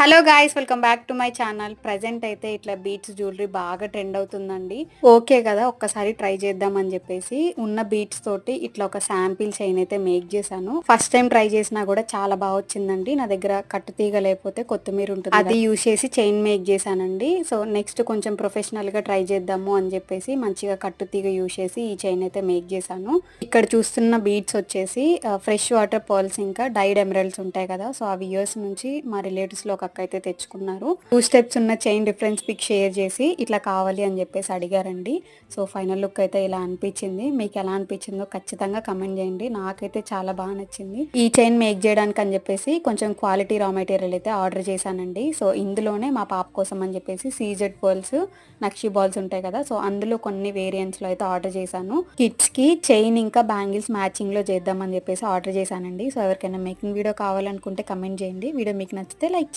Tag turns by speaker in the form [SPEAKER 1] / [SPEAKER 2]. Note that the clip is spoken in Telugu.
[SPEAKER 1] Hello guys, welcome back to my channel. Present అయితే ఇట్లా బీట్స్ జ్యువెలరీ బాగా ట్రెండ్ అవుతుందండి. ఓకే కదా, ఒక్కసారి ట్రై చేద్దాం అని చెప్పేసి ఉన్న బీట్స్ తోటి ఇట్లా ఒక శాంపిల్ చైన్ అయితే మేక్ చేశాను. ఫస్ట్ టైం ట్రై చేసినా కూడా చాలా బాగా వచ్చిందండి. నా దగ్గర కట్టు తీగ లేకపోతే కొత్తిమీర ఉంటుంది, అది యూజ్ చేసి చైన్ మేక్ చేశానండి. సో నెక్స్ట్ కొంచెం ప్రొఫెషనల్ గా ట్రై చేద్దాము అని చెప్పేసి మంచిగా కట్టు తీగ యూజ్ చేసి ఈ చైన్ అయితే మేక్ చేశాను. ఇక్కడ చూస్తున్న బీట్స్ వచ్చేసి ఫ్రెష్ వాటర్ పర్ల్స్ ఇంకా డైడ్ ఎమరల్డ్స్ ఉంటాయి కదా, సో అవి ఇయర్స్ నుంచి మా రిలేటివ్స్ లో ఒక అక్క అయితే తెచ్చుకున్నారు. 2 స్టెప్స్ ఉన్న చైన్ డిఫరెన్స్ పిక్ షేర్ చేసి ఇట్లా కావాలి అని చెప్పేసి అడిగారండి. సో ఫైనల్ లుక్ అయితే ఇలా అనిపించింది. మీకు ఎలా అనిపించిందో ఖచ్చితంగా కమెంట్ చేయండి. నాకైతే చాలా బాగా నచ్చింది. ఈ చైన్ మేక్ చేయడానికి అని చెప్పేసి కొంచెం క్వాలిటీ రా మెటీరియల్ అయితే ఆర్డర్ చేశానండి. సో ఇందులోనే మా పాప కోసం అని చెప్పేసి సీజెడ్ పర్ల్స్, నక్షి బాల్స్ ఉంటాయి కదా, సో అందులో కొన్ని వేరియంట్స్ లో అయితే ఆర్డర్ చేశాను. కిడ్స్ కి చైన్ ఇంకా బ్యాంగిల్స్ మ్యాచింగ్ లో చేద్దామని చెప్పేసి ఆర్డర్ చేశానండి. సో ఎవరికైనా మేకింగ్ వీడియో కావాలనుకుంటే కమెంట్ చేయండి. వీడియో మీకు నచ్చితే లైక్